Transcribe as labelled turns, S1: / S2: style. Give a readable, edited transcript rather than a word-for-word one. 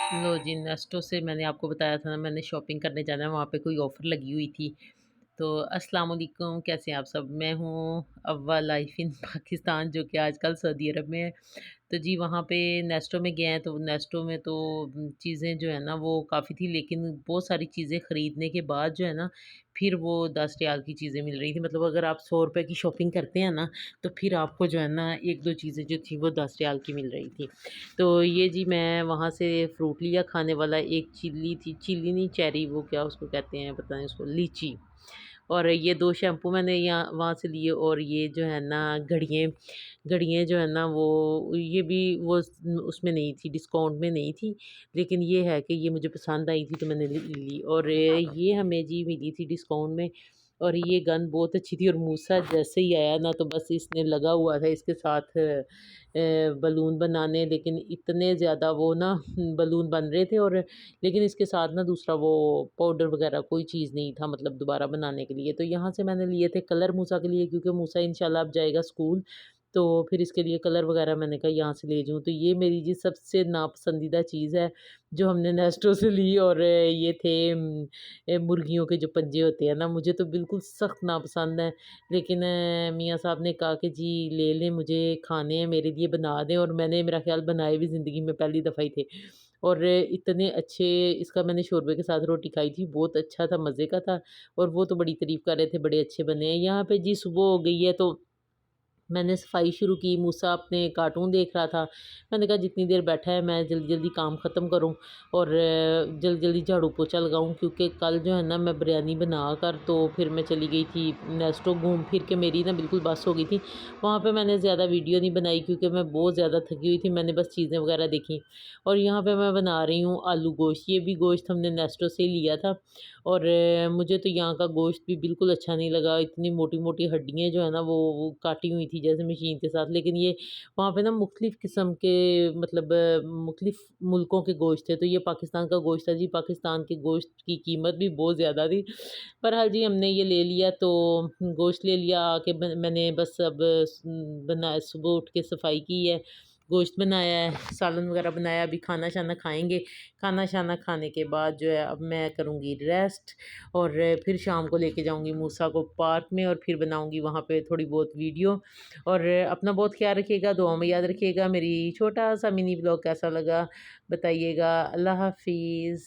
S1: लो जी, नेस्टो से मैंने आपको बताया था ना, मैंने शॉपिंग करने जाना है, वहाँ पे कोई ऑफ़र लगी हुई थी। तो अस्सलाम वालेकुम, कैसे हैं आप सब? मैं हूँ अव्वा लाइफ़ इन पाकिस्तान, जो कि आजकल सऊदी अरब में है। तो जी, वहाँ पे नेस्टो में गए हैं, तो नेस्टो में तो चीज़ें जो है ना वो काफ़ी थी, लेकिन बहुत सारी चीज़ें खरीदने के बाद जो है ना, फिर वो 10 रियाल की चीज़ें मिल रही थी। मतलब अगर आप 100 रुपए की शॉपिंग करते हैं ना, तो फिर आपको जो है ना 1-2 चीज़ें जो थी वो 10 रियाल की मिल रही थी। तो ये जी, मैं वहाँ से फ्रूट लिया खाने वाला, एक चिल्ली थी, चिल्ली नहीं चेरी, वो क्या उसको कहते हैं पता नहीं उसको, लीची। और ये 2 शैम्पू मैंने यहाँ वहाँ से लिए, और ये जो है ना घड़ियाँ घड़ियाँ जो है ना वो ये भी वो उसमें नहीं थी, डिस्काउंट में नहीं थी। लेकिन ये है कि ये मुझे पसंद आई थी तो मैंने ले ली, और ये हमें जी मिली थी डिस्काउंट में। और ये गन बहुत अच्छी थी, और मूसा जैसे ही आया ना तो बस इसने लगा हुआ था इसके साथ बलून बनाने, लेकिन इतने ज़्यादा वो ना बलून बन रहे थे, और लेकिन इसके साथ ना दूसरा वो पाउडर वगैरह कोई चीज़ नहीं था, मतलब दोबारा बनाने के लिए। तो यहाँ से मैंने लिए थे कलर मूसा के लिए, क्योंकि मूसा इंशाल्लाह अब जाएगा स्कूल, तो फिर इसके लिए कलर वगैरह मैंने कहा यहाँ से ले जाऊँ। तो ये मेरी जी सबसे नापसंदीदा चीज़ है जो हमने नेस्टो से ली, और ये थे मुर्गियों के जो पंजे होते हैं ना, मुझे तो बिल्कुल सख्त नापसंद है। लेकिन मियाँ साहब ने कहा कि जी ले लें, मुझे खाने हैं, मेरे लिए बना दें, और मैंने मेरा ख़्याल बनाए भी ज़िंदगी में पहली दफ़ा ही थे। और इतने अच्छे, इसका मैंने शोरबे के साथ रोटी खाई थी, बहुत अच्छा था, मज़े का था, और वो तो बड़ी तारीफ़ कर रहे थे, बड़े अच्छे बने हैं। यहाँ पे जी सुबह हो गई है, तो मैंने सफाई शुरू की, मूसा अपने कार्टून देख रहा था। मैंने कहा जितनी देर बैठा है मैं जल्दी-जल्दी काम ख़त्म करूँ, और जल्दी-जल्दी झाड़ू पोछा लगाऊँ, क्योंकि कल जो है ना मैं बिरयानी बनाकर तो फिर मैं चली गई थी नेस्टो, घूम फिर के मेरी ना बिल्कुल बस हो गई थी। वहाँ पे मैंने ज़्यादा वीडियो नहीं बनाई, क्योंकि मैं बहुत ज़्यादा थकी हुई थी, मैंने बस चीज़ें वग़ैरह देखी। और यहाँ पे मैं बना रही हूँ आलू गोश्त, ये भी गोश्त हमने नेस्टो से ही लिया था, और मुझे तो यहाँ का गोश्त भी बिल्कुल अच्छा नहीं लगा, इतनी मोटी-मोटी हड्डियाँ जो है ना वो काटी हुई थी जैसे मशीन के साथ। लेकिन ये वहाँ पे ना मुख्तलिफ़ किस्म के, मतलब मुख्तलिफ़ मुल्कों के गोश्त थे, तो ये पाकिस्तान का गोश्त था जी, पाकिस्तान के गोश्त की कीमत भी बहुत ज़्यादा थी। बहरहाल जी, हमने ये ले लिया, तो गोश्त ले लिया, आके मैंने बस अब बना सुबह उठ के सफाई की है, गोश्त बनाया है, सालन वगैरह बनाया, अभी खाना-शाना खाएँगे। खाना-शाना खाने के बाद जो है अब मैं करूँगी रेस्ट, और फिर शाम को लेके जाऊँगी मूसा को पार्क में, और फिर बनाऊँगी वहाँ पे थोड़ी बहुत वीडियो। और अपना बहुत ख़्याल रखिएगा, दुआ में याद रखिएगा। मेरी छोटा-सा मिनी ब्लॉग कैसा लगा बताइएगा। अल्लाह हाफ़िज़।